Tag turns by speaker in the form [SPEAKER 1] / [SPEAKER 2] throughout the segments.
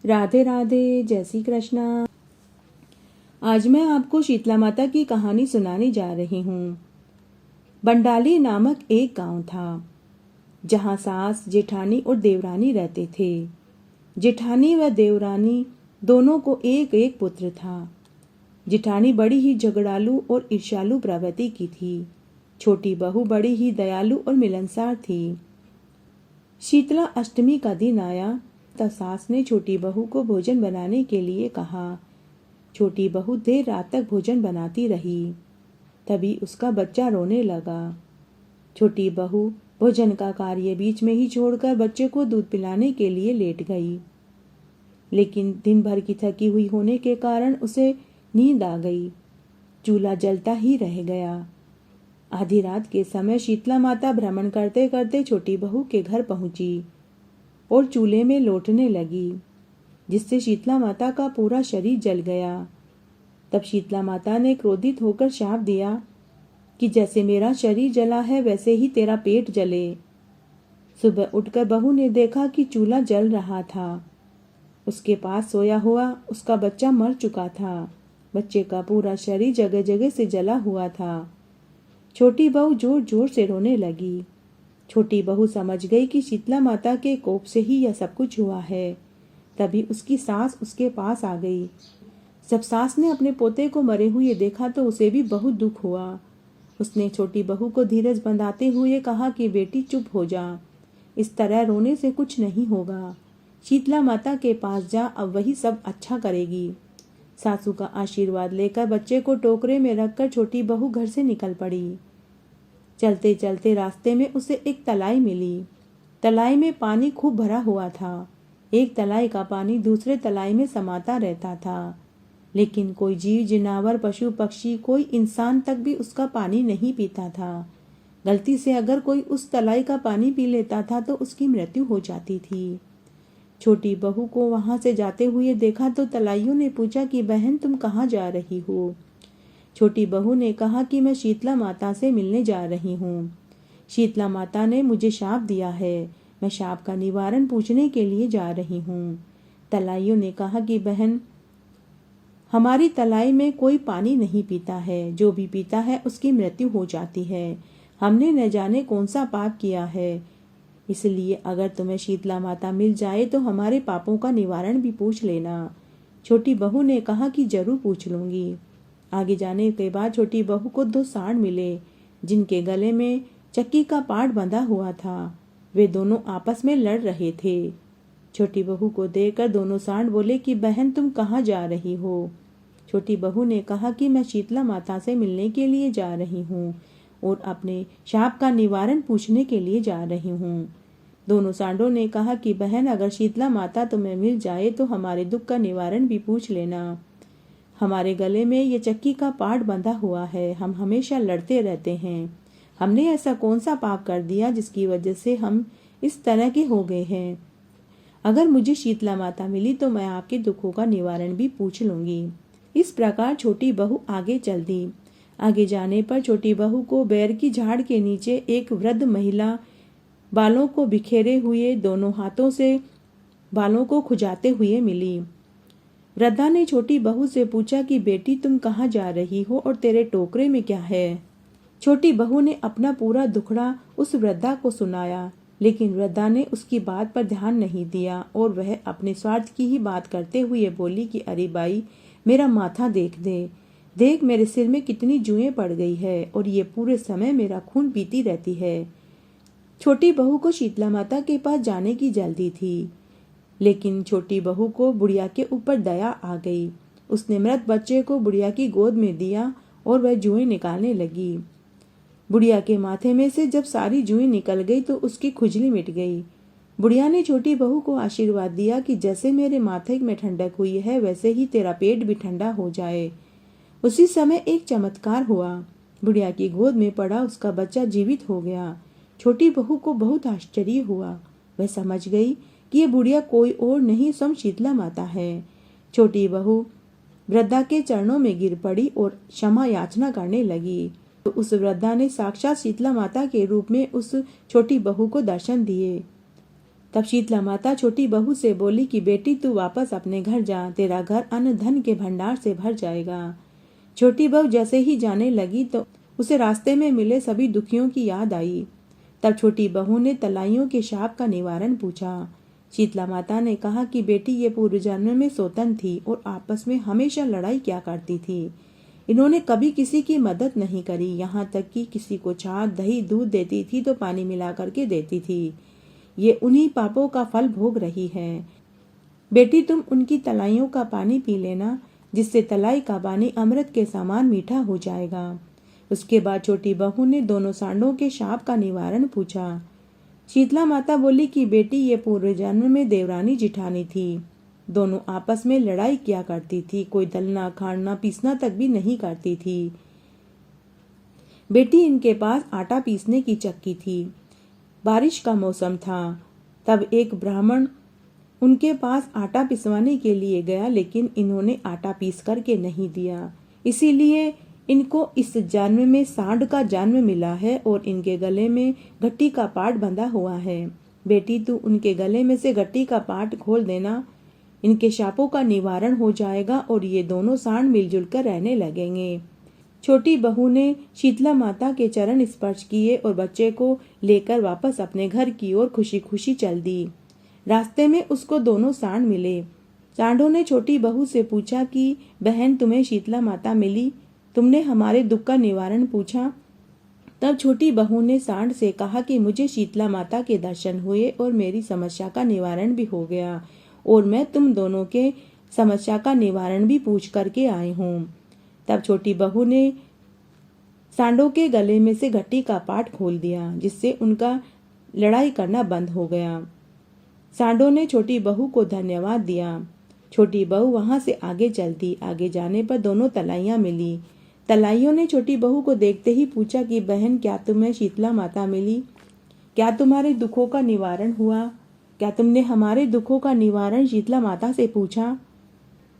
[SPEAKER 1] राधे राधे, जय श्री कृष्णा। आज मैं आपको शीतला माता की कहानी सुनाने जा रही हूँ। बंडाली नामक एक गांव था, जहाँ सास, जेठानी और देवरानी रहते थे। जेठानी व देवरानी दोनों को एक एक पुत्र था। जेठानी बड़ी ही झगड़ालू और ईर्ष्यालु प्रवृत्ति की थी। छोटी बहू बड़ी ही दयालु और मिलनसार थी। शीतला अष्टमी का दिन आया तब सास ने छोटी बहू को भोजन बनाने के लिए कहा। छोटी बहू देर रात तक भोजन बनाती रही। तभी उसका बच्चा रोने लगा। छोटी बहू भोजन का कार्य बीच में ही छोड़कर बच्चे को दूध पिलाने के लिए लेट गई। लेकिन दिन भर की थकी हुई होने के कारण उसे नींद आ गई। चूल्हा जलता ही रह गया। आधी रात के समय शीतला माता भ्रमण करते करते छोटी बहू के घर पहुंची और चूल्हे में लौटने लगी, जिससे शीतला माता का पूरा शरीर जल गया। तब शीतला माता ने क्रोधित होकर शाप दिया कि जैसे मेरा शरीर जला है वैसे ही तेरा पेट जले। सुबह उठकर बहू ने देखा कि चूल्हा जल रहा था। उसके पास सोया हुआ उसका बच्चा मर चुका था। बच्चे का पूरा शरीर जगह जगह से जला हुआ था। छोटी बहू जोर जोर से रोने लगी। छोटी बहू समझ गई कि शीतला माता के कोप से ही यह सब कुछ हुआ है। तभी उसकी सास उसके पास आ गई। जब सास ने अपने पोते को मरे हुए देखा तो उसे भी बहुत दुख हुआ। उसने छोटी बहू को धीरज बंधाते हुए कहा कि बेटी चुप हो जा, इस तरह रोने से कुछ नहीं होगा। शीतला माता के पास जा, अब वही सब अच्छा करेगी। सासू का आशीर्वाद लेकर बच्चे को टोकरे में रखकर छोटी बहू घर से निकल पड़ी। चलते चलते रास्ते में उसे एक तलाई मिली। तलाई में पानी खूब भरा हुआ था। एक तलाई का पानी दूसरे तलाई में समाता रहता था, लेकिन कोई जीव जिनावर, पशु पक्षी, कोई इंसान तक भी उसका पानी नहीं पीता था। गलती से अगर कोई उस तलाई का पानी पी लेता था तो उसकी मृत्यु हो जाती थी। छोटी बहू को वहां से जाते हुए देखा तो तलाइयों ने पूछा कि बहन तुम कहाँ जा रही हो। छोटी बहू ने कहा कि मैं शीतला माता से मिलने जा रही हूँ। शीतला माता ने मुझे शाप दिया है, मैं शाप का निवारण पूछने के लिए जा रही हूँ। तलाइयों ने कहा कि बहन, हमारी तलाई में कोई पानी नहीं पीता है, जो भी पीता है उसकी मृत्यु हो जाती है। हमने न जाने कौन सा पाप किया है, इसलिए अगर तुम्हें शीतला माता मिल जाए तो हमारे पापों का निवारण भी पूछ लेना। छोटी बहू ने कहा कि जरूर पूछ लूंगी। आगे जाने के बाद छोटी बहू को 2 सांड मिले, जिनके गले में चक्की का पाट बंधा हुआ था। वे दोनों आपस में लड़ रहे थे। छोटी बहू को देखकर दोनों सांड बोले कि बहन तुम कहाँ जा रही हो। छोटी बहू ने कहा कि मैं शीतला माता से मिलने के लिए जा रही हूँ और अपने शाप का निवारण पूछने के लिए जा रही हूँ। दोनों सांडों ने कहा कि बहन, अगर शीतला माता तुम्हें मिल जाए तो हमारे दुख का निवारण भी पूछ लेना। हमारे गले में ये चक्की का पाट बंधा हुआ है, हम हमेशा लड़ते रहते हैं। हमने ऐसा कौन सा पाप कर दिया जिसकी वजह से हम इस तरह के हो गए हैं। अगर मुझे शीतला माता मिली तो मैं आपके दुखों का निवारण भी पूछ लूंगी। इस प्रकार छोटी बहू आगे चल दी। आगे जाने पर छोटी बहू को बेर की झाड़ के नीचे एक वृद्ध महिला बालों को बिखेरे हुए दोनों हाथों से बालों को खुजाते हुए मिली। वृद्धा ने छोटी बहू से पूछा कि बेटी तुम कहाँ जा रही हो और तेरे टोकरे में क्या है। छोटी बहू ने अपना पूरा दुखड़ा उस वृद्धा को सुनाया, लेकिन वृद्धा ने उसकी बात पर ध्यान नहीं दिया और वह अपने स्वार्थ की ही बात करते हुए बोली कि अरे बाई, मेरा माथा देख दे, देख मेरे सिर में कितनी जुएं पड़ गई है और ये पूरे समय मेरा खून पीती रहती है। छोटी बहू को शीतला माता के पास जाने की जल्दी थी, लेकिन छोटी बहू को बुढ़िया के ऊपर दया आ गई। उसने मृत बच्चे को बुढ़िया की गोद में दिया और वह जुएं निकालने लगी। बुढ़िया के माथे में से जब सारी जुएं निकल गई तो उसकी खुजली मिट गई। बुढ़िया ने छोटी बहू को आशीर्वाद दिया कि जैसे मेरे माथे में ठंडक हुई है वैसे ही तेरा पेट भी ठंडा हो जाए। उसी समय एक चमत्कार हुआ। बुढ़िया की गोद में पड़ा उसका बच्चा जीवित हो गया। छोटी बहू को बहुत आश्चर्य हुआ। वह समझ गई कि ये बुढ़िया कोई और नहीं, स्वयं शीतला माता है। छोटी बहू वृद्धा के चरणों में गिर पड़ी और क्षमा याचना करने लगी। तो उस वृद्धा ने साक्षात शीतला माता के रूप में उस छोटी बहू को दर्शन दिए। तब शीतला माता छोटी बहू से बोली कि बेटी तू वापस अपने घर जा, तेरा घर अन्न धन के भंडार से भर जाएगा। छोटी बहू जैसे ही जाने लगी तो उसे रास्ते में मिले सभी दुखियों की याद आई। तब छोटी बहू ने तलाइयों के शाप का निवारण पूछा। शीतला माता ने कहा कि बेटी ये पूर्व जन्म में सौतन थी और आपस में हमेशा लड़ाई किया करती थी। इन्होंने कभी किसी की मदद नहीं करी, यहाँ तक कि किसी को छाछ दही दूध देती थी तो पानी मिला करके देती थी। ये उन्हीं पापों का फल भोग रही है। बेटी तुम उनकी तलाइयों का पानी पी लेना, जिससे तलाई का पानी अमृत के समान मीठा हो जाएगा। उसके बाद छोटी बहू ने दोनों सांडों के शाप का निवारण पूछा। शीतला माता बोली कि बेटी ये पूर्व जन्म में देवरानी जिठानी थी। दोनों आपस में लड़ाई किया करती थी, कोई दलना खाड़ना पीसना तक भी नहीं करती थी। बेटी इनके पास आटा पीसने की चक्की थी। बारिश का मौसम था, तब एक ब्राह्मण उनके पास आटा पिसवाने के लिए गया, लेकिन इन्होंने आटा पीस करके नहीं दिया। इसीलिए इनको इस जन्म में सांड का जन्म मिला है और इनके गले में घट्टी का पाट बंधा हुआ है। बेटी तू उनके गले में से घट्टी का पाट खोल देना, इनके शापों का निवारण हो जाएगा और ये दोनों सांड मिलजुल कर रहने लगेंगे। छोटी बहू ने शीतला माता के चरण स्पर्श किए और बच्चे को लेकर वापस अपने घर की ओर खुशी खुशी चल दी। रास्ते में उसको दोनों सांड मिले। सांडों ने छोटी बहू से पूछा कि बहन तुम्हें शीतला माता मिली, तुमने हमारे दुख का निवारण पूछा। तब छोटी बहू ने सांड से कहा कि मुझे शीतला माता के दर्शन हुए और मेरी समस्या का निवारण भी हो गया और मैं तुम दोनों के समस्या का निवारण भी पूछ करके आई हूँ। तब छोटी बहू ने सांडों के गले में से घट्टी का पाट खोल दिया, जिससे उनका लड़ाई करना बंद हो गया। सांडों ने छोटी बहू को धन्यवाद दिया। छोटी बहू वहां से आगे चलती। आगे जाने पर दोनों तलाइयां मिली। तलाइयों ने छोटी बहू को देखते ही पूछा कि बहन क्या तुम्हें शीतला माता मिली? क्या तुम्हारे दुखों का निवारण हुआ? क्या तुमने हमारे दुखों का निवारण शीतला माता से पूछा?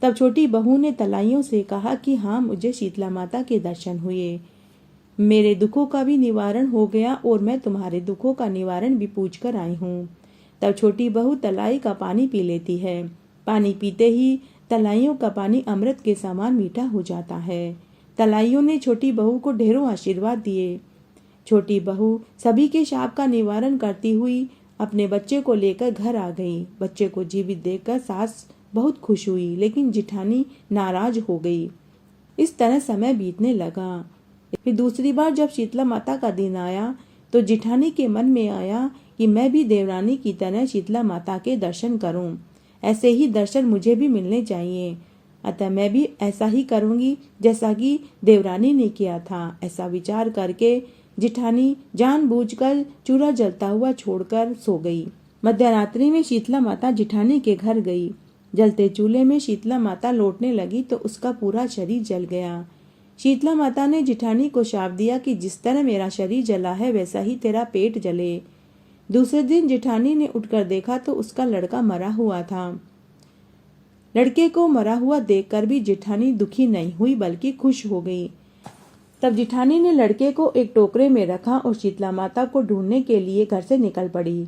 [SPEAKER 1] तब छोटी बहू ने तलाइयों से कहा कि हाँ, मुझे शीतला माता के दर्शन हुए, मेरे दुखों का भी निवारण हो गया और मैं तुम्हारे दुखों का निवारण भी पूछ कर आई हूँ। तब छोटी बहू तलाई का पानी पी लेती है। पानी पीते ही तलाइयों का पानी अमृत के समान मीठा हो जाता है। तलाइयों ने छोटी बहू को ढेरों आशीर्वाद दिए। छोटी बहू सभी के शाप का निवारण करती हुई अपने बच्चे को लेकर घर आ गई। बच्चे को जीवित देखकर सास बहुत खुश हुई, लेकिन जिठानी नाराज हो गई। इस तरह समय बीतने लगा। फिर दूसरी बार जब शीतला माता का दिन आया तो जिठानी के मन में आया कि मैं भी देवरानी की तरह शीतला माता के दर्शन करूं। ऐसे ही दर्शन मुझे भी मिलने चाहिए, अतः मैं भी ऐसा ही करूंगी जैसा कि देवरानी ने किया था। ऐसा विचार करके जिठानी जानबूझकर चूल्हा जलता हुआ छोड़कर सो गई। मध्यरात्रि में शीतला माता जिठानी के घर गई। जलते चूल्हे में शीतला माता लौटने लगी तो उसका पूरा शरीर जल गया। शीतला माता ने जिठानी को शाप दिया कि जिस तरह मेरा शरीर जला है वैसा ही तेरा पेट जले। दूसरे दिन जिठानी ने उठकर देखा तो उसका लड़का मरा हुआ था। लड़के को मरा हुआ देखकर भी जिठानी दुखी नहीं हुई बल्कि खुश हो गई। तब जिठानी ने लड़के को एक टोकरे में रखा और शीतला माता को ढूंढने के लिए घर से निकल पड़ी।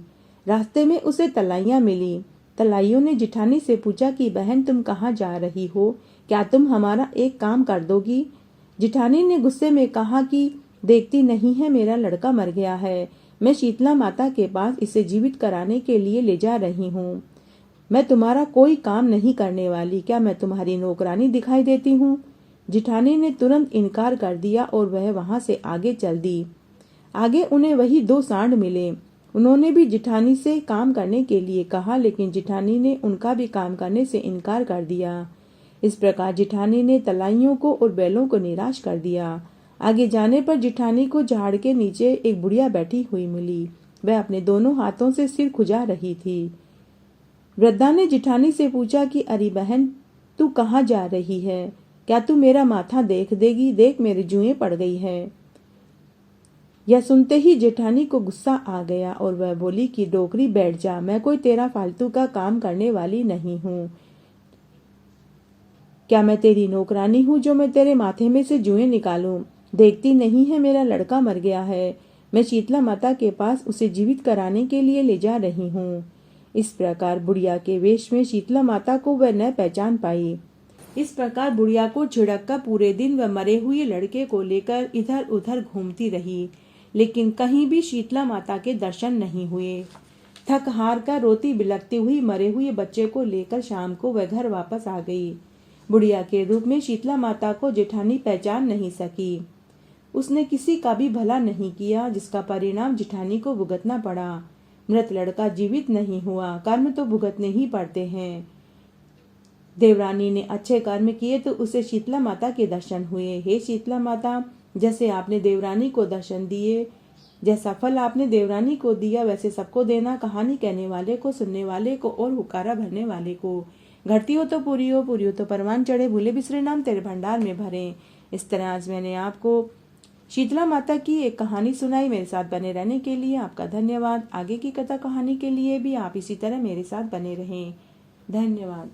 [SPEAKER 1] रास्ते में उसे तलाइयां मिली। तलाइयों ने जिठानी से पूछा कि बहन तुम कहाँ जा रही हो, क्या तुम हमारा एक काम कर दोगी? जिठानी ने गुस्से में कहा कि देखती नहीं है मेरा लड़का मर गया है, मैं शीतला माता के पास इसे जीवित कराने के लिए ले जा रही हूँ। मैं तुम्हारा कोई काम नहीं करने वाली, क्या मैं तुम्हारी नौकरानी दिखाई देती हूँ? जिठानी ने तुरंत इनकार कर दिया और वह वहां से आगे चल दी। आगे उन्हें वही दो सांड मिले। उन्होंने भी जिठानी से काम करने के लिए कहा, लेकिन जिठानी ने उनका भी काम करने से इनकार कर दिया। इस प्रकार जिठानी ने तलाइयों को और बैलों को निराश कर दिया। आगे जाने पर जिठानी को झाड़ के नीचे एक बुढ़िया बैठी हुई मिली। वह अपने दोनों हाथों से सिर खुजा रही थी। वृद्धा ने जिठानी से पूछा कि अरे बहन तू कहाँ जा रही है? क्या तू मेरा माथा देख देगी? देख मेरी जुएं पड़ गई है। यह सुनते ही जेठानी को गुस्सा आ गया और वह बोली कि डोकरी बैठ जा, मैं कोई तेरा फालतू का काम करने वाली नहीं हूँ। क्या मैं तेरी नौकरानी हूँ जो मैं तेरे माथे में से जुएं निकालूं? देखती नहीं है मेरा लड़का मर गया है, मैं शीतला माता के पास उसे जीवित कराने के लिए ले जा रही हूँ। इस प्रकार बुढ़िया के वेश में शीतला माता को वह न पहचान पाई। इस प्रकार बुढ़िया को छिड़क कर पूरे दिन वह मरे हुए लड़के को लेकर इधर उधर घूमती रही, लेकिन कहीं भी शीतला माता के दर्शन नहीं हुए। थक हार कर रोती बिलखती हुई मरे हुए बच्चे को लेकर शाम को वह घर वापस आ गई। बुढ़िया के रूप में शीतला माता को जेठानी पहचान नहीं सकी। उसने किसी का भी भला नहीं किया, जिसका परिणाम जेठानी को भुगतना पड़ा। मृत लड़का जीवित नहीं हुआ, कर्म तो भुगतने ही पड़ते हैं। देवरानी ने अच्छे कर्म किए तो उसे शीतला माता के दर्शन हुए। हे शीतला माता, जैसे आपने देवरानी को दर्शन दिए, जैसा फल आपने देवरानी को दिया, वैसे सबको देना। कहानी कहने वाले को, सुनने वाले को और हुकारा भरने वाले को। घटती हो तो पूरी हो, पूरी हो तो परवान चढ़े, भूले बिसरे नाम तेरे भंडार में भरे। इस तरह आज मैंने आपको शीतला माता की एक कहानी सुनाई। मेरे साथ बने रहने के लिए आपका धन्यवाद। आगे की कथा कहानी के लिए भी आप इसी तरह मेरे साथ बने रहें। धन्यवाद।